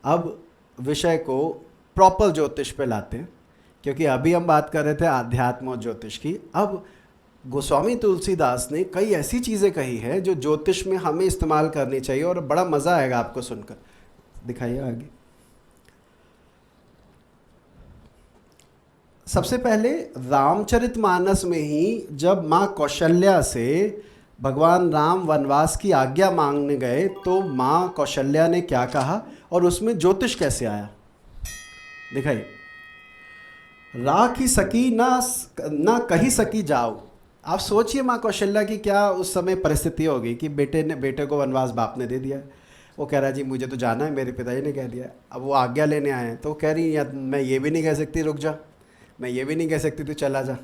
अब विषय को प्रॉपर ज्योतिष पे लाते हैं, क्योंकि अभी हम बात कर रहे थे आध्यात्म और ज्योतिष की। अब गोस्वामी तुलसीदास ने कई ऐसी चीज़ें कही है जो ज्योतिष में हमें इस्तेमाल करनी चाहिए, और बड़ा मज़ा आएगा आपको सुनकर। दिखाइए आगे। सबसे पहले रामचरितमानस में ही जब माँ कौशल्या से भगवान राम वनवास की आज्ञा मांगने गए तो माँ कौशल्या ने क्या कहा और उसमें ज्योतिष कैसे आया, दिखाइए। राखी सकी ना कही सकी जाओ। आप सोचिए माँ कौशल्या की क्या उस समय परिस्थिति होगी कि बेटे को वनवास बाप ने दे दिया। वो कह रहा है जी मुझे तो जाना है, मेरे पिताजी ने कह दिया। अब वो आज्ञा लेने आए हैं तो कह रही या मैं ये भी नहीं कह सकती रुक जा, मैं ये भी नहीं कह सकती तू चला जा।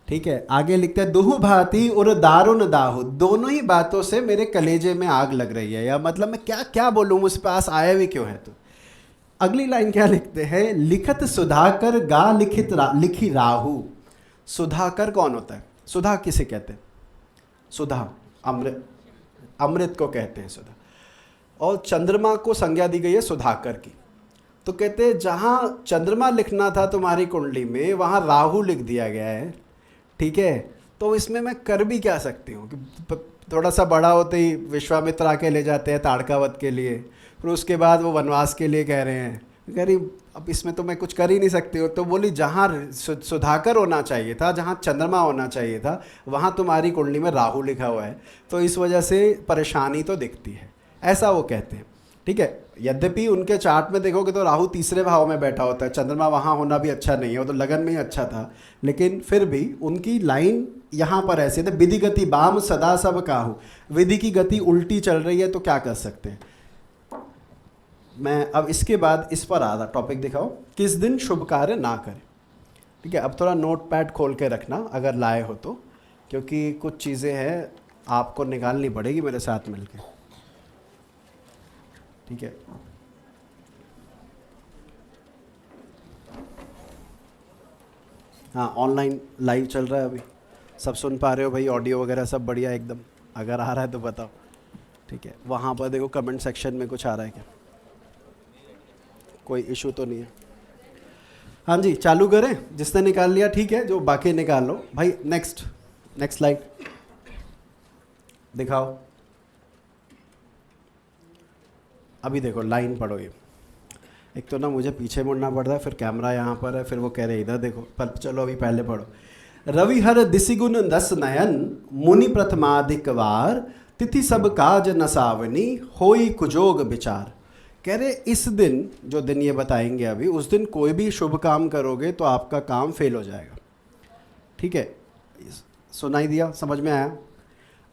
ठीक है, आगे लिखते हैं दुहु भांति और दारुण दाहु, दोनों ही बातों से मेरे कलेजे में आग लग रही है। या मतलब मैं क्या क्या बोलूँ, मुझ पास आया भी क्यों है तू। अगली लाइन क्या लिखते हैं, लिखत सुधाकर गा लिखी राहु। सुधाकर कौन होता है? सुधा किसे कहते हैं? सुधा अमृत को कहते हैं सुधा। और चंद्रमा को संज्ञा दी गई है सुधाकर की। तो कहते हैं जहाँ चंद्रमा लिखना था तुम्हारी कुंडली में वहाँ राहु लिख दिया गया है। ठीक है, तो इसमें मैं कर भी क्या सकती हूँ कि थोड़ा सा बड़ा होते ही विश्वामित्र आके ले जाते हैं ताड़कावत के लिए, फिर उसके बाद वो वनवास के लिए कह रहे हैं। कह रही अब इसमें तो मैं कुछ कर ही नहीं सकती हूँ। तो बोली जहाँ सुधाकर होना चाहिए था, जहाँ चंद्रमा होना चाहिए था, वहाँ तुम्हारी कुंडली में राहु लिखा हुआ है, तो इस वजह से परेशानी तो दिखती है, ऐसा वो कहते हैं। ठीक है, यद्यपि उनके चार्ट में देखोगे तो राहु तीसरे भाव में बैठा होता है, चंद्रमा वहाँ होना भी अच्छा नहीं है, वो तो लगन में ही अच्छा था। लेकिन फिर भी उनकी लाइन यहाँ पर ऐसे थे, विधि गति बाम सदा सब काहू। विधि की गति उल्टी चल रही है तो क्या कर सकते हैं। मैं अब इसके बाद इस पर आ रहा टॉपिक दिखाओ, किस दिन शुभ कार्य ना करें। ठीक है, अब थोड़ा नोट पैड खोल के रखना अगर लाए हो तो, क्योंकि कुछ चीज़ें हैं आपको निकालनी पड़ेगी मेरे साथ मिलके। ठीक है, हाँ ऑनलाइन लाइव चल रहा है अभी, सब सुन पा रहे हो भाई? ऑडियो वगैरह सब बढ़िया एकदम? अगर आ रहा है तो बताओ। ठीक है, वहाँ पर देखो कमेंट सेक्शन में कुछ आ रहा है क्या? कोई इशू तो नहीं है? हाँ जी, चालू करें? जिसने निकाल लिया ठीक है, जो बाकी निकाल लो भाई। नेक्स्ट स्लाइड दिखाओ। अभी देखो लाइन पढ़ो। ये एक तो ना मुझे पीछे मुड़ना पड़ रहा है, फिर कैमरा यहाँ पर है, फिर वो कह रहे इधर देखो, पर चलो अभी पहले पढ़ो। रविहर दिसिगुन दस नयन मुनि प्रथमाधिक वार, तिथि सब काज नसावनी होई कुजोग विचार। कह रहे इस दिन, जो दिन ये बताएंगे अभी, उस दिन कोई भी शुभ काम करोगे तो आपका काम फेल हो जाएगा। ठीक है, सुनाई दिया? समझ में आया?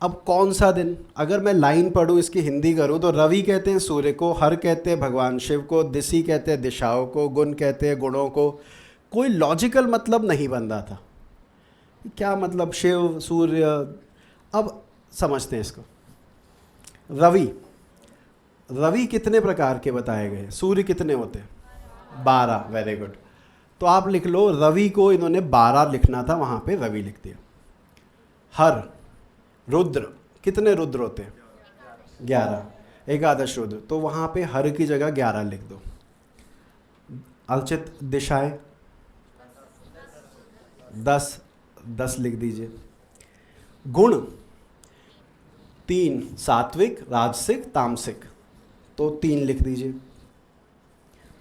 अब कौन सा दिन? अगर मैं लाइन पढ़ूँ इसकी हिंदी करूँ तो रवि कहते हैं सूर्य को, हर कहते हैं भगवान शिव को, दिशि कहते हैं दिशाओं को, गुण कहते हैं गुणों को। कोई लॉजिकल मतलब नहीं बन रहा था, क्या मतलब शिव सूर्य। अब समझते हैं इसको। रवि कितने प्रकार के बताए गए? सूर्य कितने होते हैं? 12। Very good. तो आप लिख लो, रवि को इन्होंने 12 लिखना था, वहाँ पे रवि लिख दिया। हर, रुद्र, कितने रुद्र होते हैं? 11। एकादश रुद्र, तो वहाँ पे हर की जगह 11 लिख दो। अलचित दिशाएं 10 लिख दीजिए। गुण 3, सात्विक, राजसिक, तामसिक, तो 3 लिख दीजिए।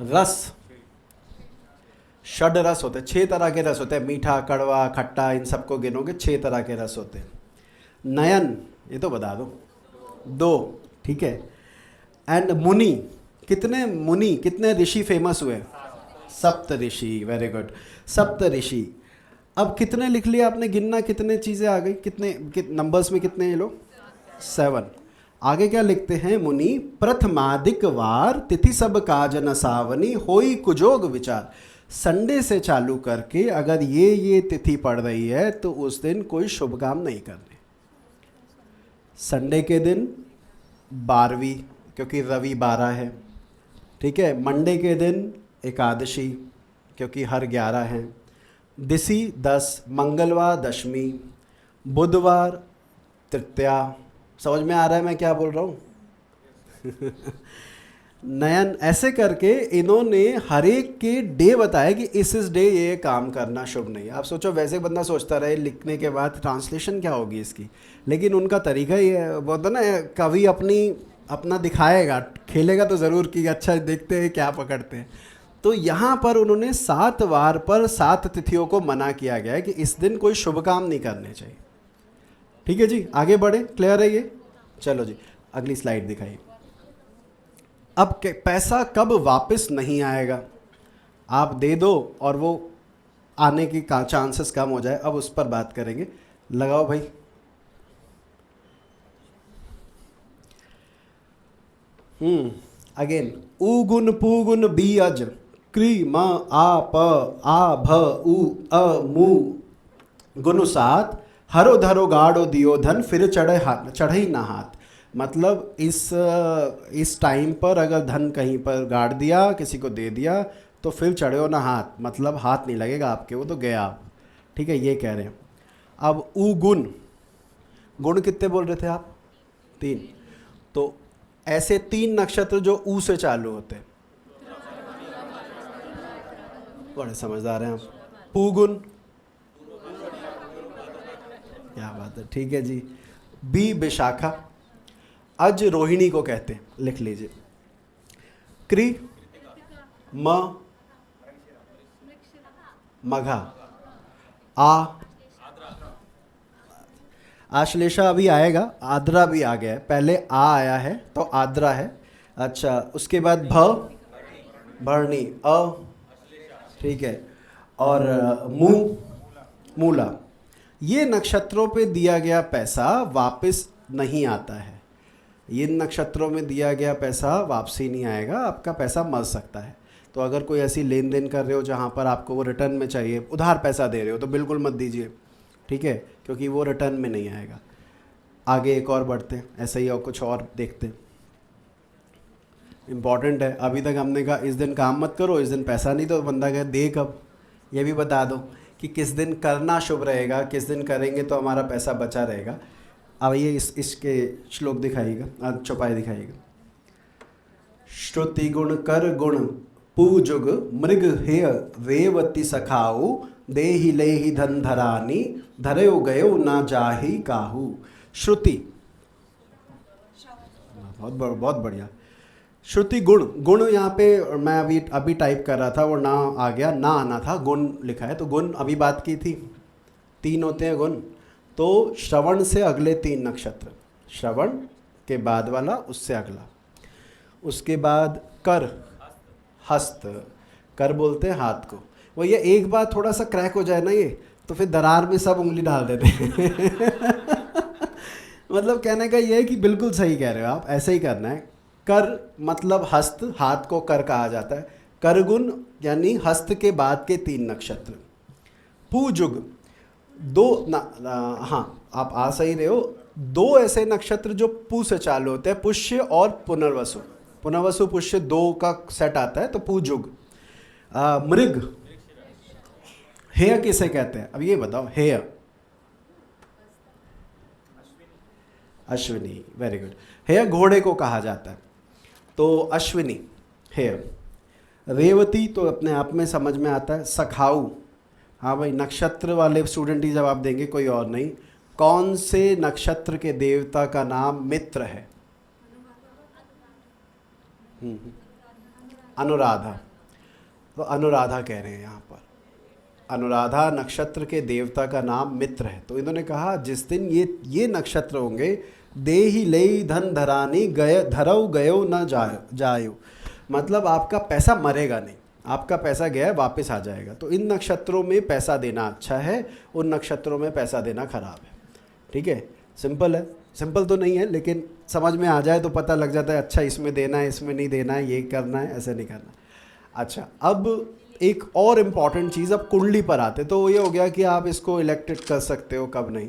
रस, षड रस होते हैं, 6 तरह के रस होते हैं, मीठा, कड़वा, खट्टा, इन सबको गिनोगे 6 तरह के रस होते हैं। नयन, ये तो बता दो, 2। ठीक है, एंड मुनि, कितने ऋषि फेमस हुए? 7 ऋषि। वेरी गुड, 7 ऋषि। अब कितने लिख लिया आपने? गिनना कितने चीज़ें आ गई, कितने नंबर्स में कितने ये लोग? 7। आगे क्या लिखते हैं? मुनि प्रथमाधिक वार, तिथि सब काज नसावनी होई कुजोग विचार। संडे से चालू करके अगर ये तिथि पड़ रही है तो उस दिन कोई शुभ काम नहीं करने। संडे के दिन 12वीं, क्योंकि रवि 12 है। ठीक है, मंडे के दिन एकादशी, क्योंकि हर 11 हैं। दिसी 10, मंगलवार दशमी, बुधवार तृतीया। समझ में आ रहा है मैं क्या बोल रहा हूँ? नयन, ऐसे करके इन्होंने हर एक के डे बताया कि इस डे ये काम करना शुभ नहीं है। आप सोचो, वैसे बंदा सोचता रहे लिखने के बाद ट्रांसलेशन क्या होगी इसकी, लेकिन उनका तरीका ही है। बोलते ना, कवि अपना दिखाएगा, खेलेगा तो ज़रूर कि अच्छा देखते हैं क्या पकड़ते हैं। तो यहाँ पर उन्होंने 7 वार पर 7 तिथियों को मना किया गया है कि इस दिन कोई शुभ काम नहीं करने चाहिए। ठीक है जी, आगे बढ़े, क्लियर है ये? चलो जी, अगली स्लाइड दिखाइए। अब पैसा कब वापस नहीं आएगा? आप दे दो और वो आने की चांसेस कम हो जाए, अब उस पर बात करेंगे। लगाओ भाई। अगेन, उ गुण पू गुण बी अज क्री म आ प आ भ उ अ मु गुनु सात हरो धरो गाड़ो दियो धन फिर चढ़े ना हाथ। मतलब इस टाइम पर अगर धन कहीं पर गाड़ दिया, किसी को दे दिया, तो फिर चढ़ो ना हाथ, मतलब हाथ नहीं लगेगा आपके, वो तो गया आप। ठीक है, ये कह रहे हैं। अब उ गुण, गुण कितने बोल रहे थे आप? 3। तो ऐसे 3 नक्षत्र जो ऊ से चालू होते हैं, बड़े समझदार हैं आप। पूगुन, क्या बात है, ठीक है जी। बी विशाखा, अज रोहिणी को कहते हैं, लिख लीजिए। क्री म मघा, आ आश्लेषा अभी आएगा, आद्रा भी आ गया है, पहले आ आया है तो आद्रा है। अच्छा, उसके बाद भ भरणी, अ, ठीक है, और मू मूला। ये नक्षत्रों पे दिया गया पैसा वापस नहीं आता है। ये नक्षत्रों में दिया गया पैसा वापसी नहीं आएगा, आपका पैसा मर सकता है। तो अगर कोई ऐसी लेन देन कर रहे हो जहाँ पर आपको वो रिटर्न में चाहिए, उधार पैसा दे रहे हो, तो बिल्कुल मत दीजिए, ठीक है, क्योंकि वो रिटर्न में नहीं आएगा। आगे एक और बढ़ते हैं, ऐसे ही और कुछ और देखते हैं, इम्पॉर्टेंट है। अभी तक हमने कहा इस दिन काम मत करो, इस दिन पैसा नहीं, तो बंदा कहे दे कब, ये भी बता दो कि किस दिन करना शुभ रहेगा, किस दिन करेंगे तो हमारा पैसा बचा रहेगा। अब ये इसके श्लोक दिखाइएगा, चौपाई दिखाइएगा। श्रुति गुण कर गुण पूजुग मृग हेय रेवती सखाऊ देहि लेहि धन धरानी धरयो गयो ना जाहि काहू। श्रुति, बहुत बढ़िया। श्रुति गुण, गुण यहाँ पे मैं अभी टाइप कर रहा था, वो ना आ गया, ना आना था, गुण लिखा है। तो गुण अभी बात की थी, 3 होते हैं गुण। तो श्रवण से अगले 3 नक्षत्र, श्रवण के बाद वाला, उससे अगला, उसके बाद कर, हस्त, कर बोलते हैं हाथ को। वो ये एक बार थोड़ा सा क्रैक हो जाए ना ये, तो फिर दरार में सब उंगली डाल देते हैं। मतलब कहने का ये है कि बिल्कुल सही कह रहे हो आप, ऐसे ही करना है। कर मतलब हस्त, हाथ को कर कहा जाता है। करगुण यानी हस्त के बाद के 3 नक्षत्र। पूजुग, 2 हाँ, आप आ सही रहे हो। 2 ऐसे नक्षत्र जो पू से चालू होते हैं, पुष्य और पुनर्वसु। पुनर्वसु पुष्य 2 का सेट आता है, तो पूजुग। मृग, हेय किसे कहते हैं? अब ये बताओ, हेय, अश्विनी, वेरी गुड। हेय घोड़े को कहा जाता है, तो अश्विनी, हेय। रेवती तो अपने आप में समझ में आता है। सखाऊ, हाँ भाई, नक्षत्र वाले स्टूडेंट ही जवाब देंगे, कोई और नहीं। कौन से नक्षत्र के देवता का नाम मित्र है? अनुराधा, तो अनुराधा कह रहे हैं यहाँ पर। अनुराधा नक्षत्र के देवता का नाम मित्र है। तो इन्होंने कहा जिस दिन ये नक्षत्र होंगे, देहि लेहि धन धरानी गय धरऊ गयो न जायो, मतलब आपका पैसा मरेगा नहीं, आपका पैसा गया वापस आ जाएगा। तो इन नक्षत्रों में पैसा देना अच्छा है, उन नक्षत्रों में पैसा देना खराब है। ठीक है, सिंपल है, सिंपल तो नहीं है, लेकिन समझ में आ जाए तो पता लग जाता है, अच्छा इसमें देना है, इसमें नहीं देना है, ये करना है, ऐसे नहीं करना। अच्छा, अब एक और इम्पॉर्टेंट चीज़, अब कुंडली पर आते, तो ये हो गया कि आप इसको इलेक्टेड कर सकते हो, कब नहीं।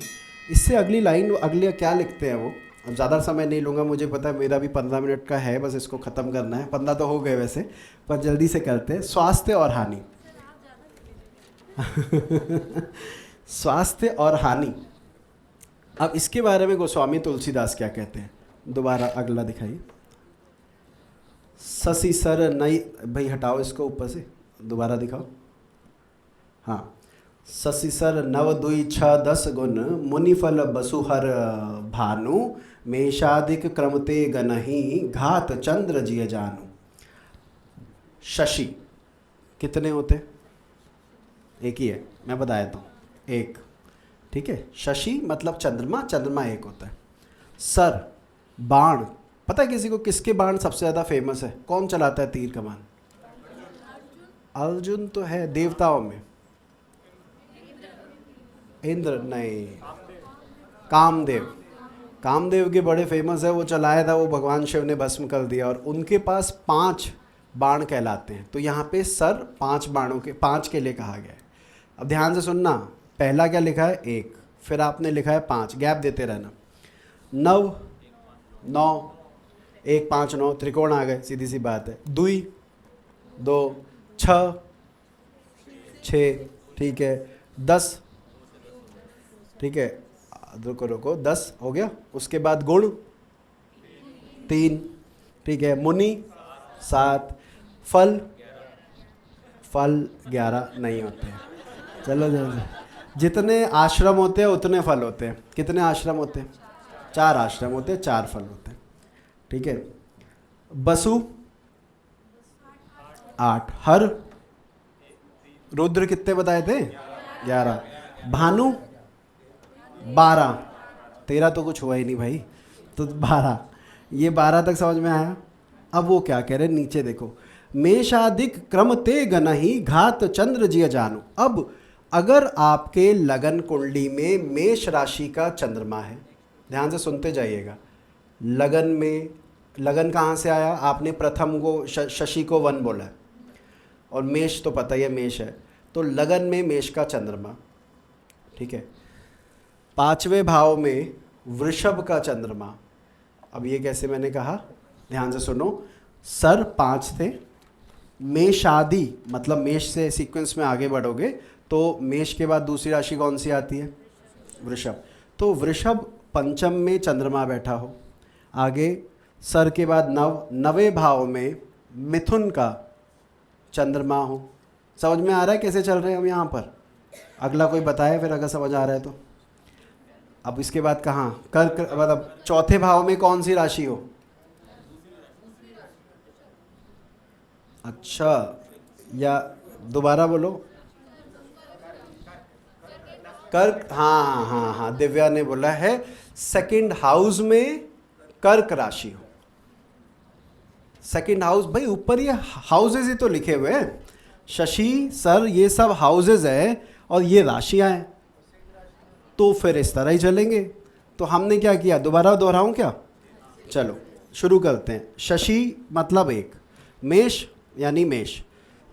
इससे अगली लाइन, अगले क्या लिखते हैं वो, अब ज़्यादा समय नहीं लूँगा, मुझे पता है मेरा भी 15 मिनट का है, बस इसको ख़त्म करना है। 15 तो हो गए वैसे, पर जल्दी से करते हैं। स्वास्थ्य और हानि। स्वास्थ्य और हानि, अब इसके बारे में गोस्वामी तुलसीदास क्या कहते हैं? दोबारा अगला दिखाइए। शशि सर नई, भाई हटाओ इसको ऊपर से, दोबारा दिखाओ। हाँ, शशि सर नव दुई छ 10 गुण, मुनिफल बसुहर भानु, मेषादिक क्रमते गनहि, घात चंद्र जिय जानु। शशि कितने होते हैं? एक ही है, मैं बता देता हूँ, एक। ठीक है, शशि मतलब चंद्रमा, चंद्रमा एक होता है। सर बाण, पता है किसी को किसके बाण सबसे ज़्यादा फेमस है? कौन चलाता है तीर कमान? अर्जुन तो है देवताओं में, इंद्र नहीं, कामदेव। कामदेव के बड़े फेमस है, वो चलाया था, वो भगवान शिव ने भस्म कर दिया, और उनके पास 5 बाण कहलाते हैं। तो यहाँ पे सर 5 बाणों के, 5 के लिए कहा गया है। अब ध्यान से सुनना, पहला क्या लिखा है? 1, फिर आपने लिखा है 5, गैप देते रहना। 9 9, 1 5 9, त्रिकोण आ गए, सीधी सी बात है। 2 2 6 6, ठीक है। 10, ठीक है, रुको रुको, 10 हो गया। उसके बाद गुण 3, ठीक है। मुनि 7, फल 11 नहीं होते हैं। चलो जितने आश्रम होते हैं उतने फल होते हैं। कितने आश्रम होते हैं? 4 आश्रम होते हैं, 4 फल होते हैं, ठीक है। बसु 8, हर रुद्र कितने बताए थे? 11, भानु 12, 13 तो कुछ हुआ ही नहीं भाई, तो 12, ये 12 तक समझ में आया। अब वो क्या कह रहे हैं, नीचे देखो, मेषादिक क्रम ते गनहि, घात चंद्र जिय जानु। अब अगर आपके लगन कुंडली में मेष राशि का चंद्रमा है, ध्यान से सुनते जाइएगा, लगन में, लगन कहाँ से आया? आपने प्रथम को शशि को 1 बोला है, और मेष तो पता ही है मेष है, तो लगन में मेष का चंद्रमा, ठीक है। 5वें भाव में वृषभ का चंद्रमा। अब ये कैसे मैंने कहा, ध्यान से सुनो, सर 5 थे, मेषादि मतलब मेष से सीक्वेंस में आगे बढ़ोगे तो मेष के बाद दूसरी राशि कौन सी आती है? वृषभ। तो वृषभ पंचम में चंद्रमा बैठा हो, आगे सर के बाद 9वें भाव में मिथुन का चंद्रमा हो। समझ में आ रहा है कैसे चल रहे हैं हम यहाँ पर? अगला कोई बताए फिर, अगर समझ आ रहा है तो। अब इसके बाद कहाँ? कर्क, मतलब 4थे भाव में कौन सी राशि हो? अच्छा, या दोबारा बोलो। कर्क, हाँ हाँ हाँ, दिव्या ने बोला है 2nd हाउस में कर्क राशि हो। 2nd हाउस, भाई ऊपर ये हाउसेज ही तो लिखे हुए हैं, शशि सर ये सब हाउसेज है और ये राशियां हैं, तो फिर इस तरह ही चलेंगे। तो हमने क्या किया, दोबारा दोहराऊं क्या? चलो शुरू करते हैं। शशि मतलब 1, मेष यानी मेष,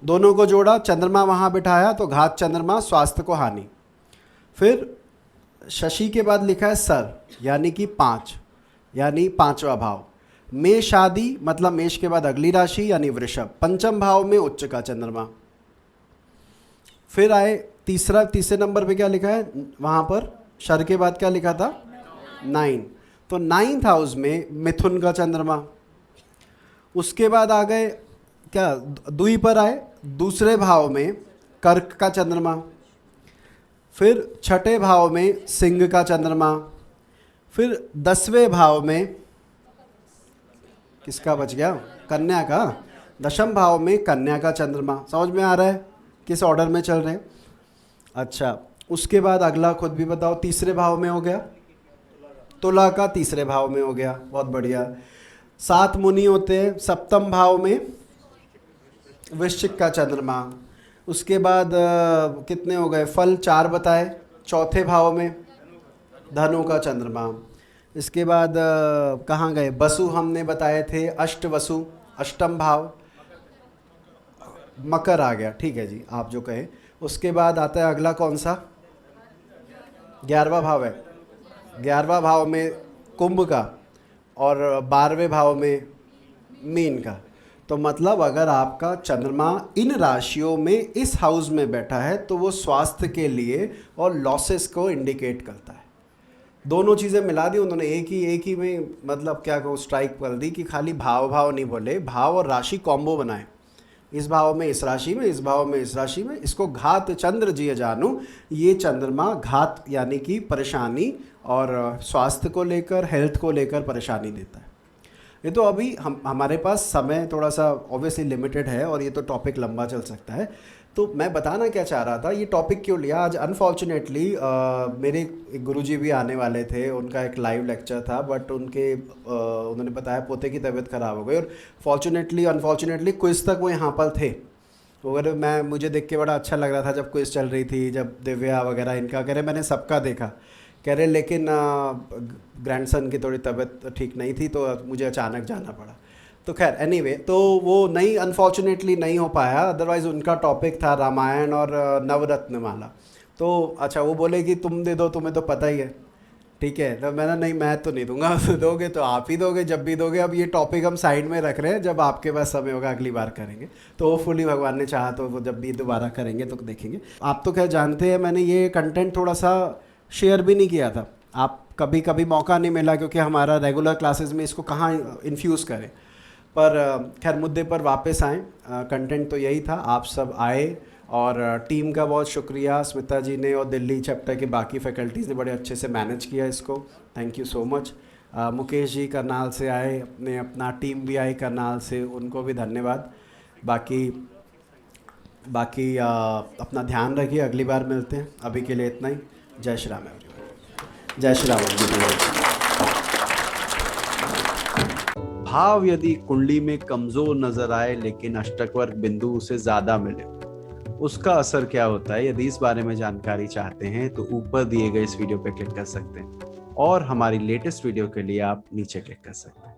दोनों को जोड़ा, चंद्रमा वहाँ बिठाया तो घात चंद्रमा, स्वास्थ्य को हानि। फिर शशि के बाद लिखा है सर यानी कि 5, यानी 5वां भाव। मेष आदि मतलब मेष के बाद अगली राशि यानी वृषभ, 5म भाव में उच्च का चंद्रमा। फिर आए तीसरे नंबर पे क्या लिखा है वहाँ पर, शर के बाद क्या लिखा था? 9, तो 9th हाउस में मिथुन का चंद्रमा। उसके बाद आ गए क्या, दुई पर आए, दूसरे भाव में कर्क का चंद्रमा। फिर 6ठे भाव में सिंह का चंद्रमा। फिर 10वें भाव में किसका बच गया? कन्या का। 10म भाव में कन्या का चंद्रमा। समझ में आ रहा है किस ऑर्डर में चल रहे हैं? अच्छा, उसके बाद अगला खुद भी बताओ, तीसरे भाव में हो गया, तुला का तीसरे भाव में हो गया, बहुत बढ़िया। 7 मुनि होते हैं, 7म भाव में वृश्चिक का चंद्रमा। उसके बाद कितने हो गए? फल 4 बताए, 4थे भाव में धनु का चंद्रमा। इसके बाद कहाँ गए? वसु हमने बताए थे, वसु 8म भाव, मकर आ गया, ठीक है जी आप जो कहे। उसके बाद आता है अगला कौन सा? 11वां भाव है, 11वां भाव में कुंभ का और 12वें भाव में मीन का। तो मतलब अगर आपका चंद्रमा इन राशियों में इस हाउस में बैठा है तो वो स्वास्थ्य के लिए और लॉसेस को इंडिकेट करता है। दोनों चीज़ें मिला दी उन्होंने, एक ही में मतलब क्या कहूँ स्ट्राइक कर दी कि खाली भाव भाव नहीं बोले, भाव और राशि कॉम्बो बनाए। इस भाव में इस राशि में, इस भाव में इस राशि में, इसको घात चंद्र जिय जानू। ये चंद्रमा घात यानी कि परेशानी और स्वास्थ्य को लेकर, हेल्थ को लेकर परेशानी देता है। ये तो अभी हमारे पास समय थोड़ा सा ऑब्वियसली लिमिटेड है और ये तो टॉपिक लंबा चल सकता है। तो मैं बताना क्या चाह रहा था, ये टॉपिक क्यों लिया आज, अनफॉर्चुनेटली मेरे एक गुरुजी भी आने वाले थे, उनका एक लाइव लेक्चर था, बट उन्होंने बताया पोते की तबीयत ख़राब हो गई और फॉर्चुनेटली अनफॉर्चुनेटली क्विज़ तक वो यहाँ पर थे। वगैरह मुझे देख के बड़ा अच्छा लग रहा था जब क्विज़ चल रही थी, जब दिव्या वगैरह इनका, कह रहे मैंने सबका देखा, कह रहे लेकिन ग्रैंडसन की थोड़ी तबीयत ठीक नहीं थी तो मुझे अचानक जाना पड़ा। तो खैर एनीवे, तो वो नहीं, अनफॉर्चुनेटली नहीं हो पाया, अदरवाइज़ उनका टॉपिक था रामायण और नवरत्न माला। तो अच्छा वो बोले कि तुम दे दो, तुम्हें तो पता ही है, ठीक है। तो मैंने नहीं, मैं तो नहीं दूंगा, दोगे तो आप ही दोगे जब भी दोगे। अब ये टॉपिक हम साइड में रख रहे हैं, जब आपके पास समय होगा अगली बार करेंगे। तो होपफुली भगवान ने चाहा तो वो जब भी दोबारा करेंगे तो देखेंगे। आप तो खैर जानते हैं मैंने ये कंटेंट थोड़ा सा शेयर भी नहीं किया था, आप कभी कभी मौका नहीं मिला क्योंकि हमारा रेगुलर क्लासेस में इसको कहाँ इन्फ्यूज़ करें। पर खैर मुद्दे पर वापस आएँ, कंटेंट तो यही था, आप सब आए और टीम का बहुत शुक्रिया, स्मिता जी ने और दिल्ली चैप्टर के बाकी फैकल्टीज़ ने बड़े अच्छे से मैनेज किया इसको, thank you so much. Mukesh ji Karnal से आए, अपना टीम भी आई करनाल से, उनको भी धन्यवाद। बाकी अपना ध्यान रखिए, अगली बार मिलते हैं, अभी के लिए इतना ही। जय श्री राम एवरीवन, जय श्री राम। भाव यदि कुंडली में कमजोर नजर आए लेकिन अष्टकवर्ग बिंदु उसे ज्यादा मिले, उसका असर क्या होता है? यदि इस बारे में जानकारी चाहते हैं तो ऊपर दिए गए इस वीडियो पे क्लिक कर सकते हैं और हमारी लेटेस्ट वीडियो के लिए आप नीचे क्लिक कर सकते हैं।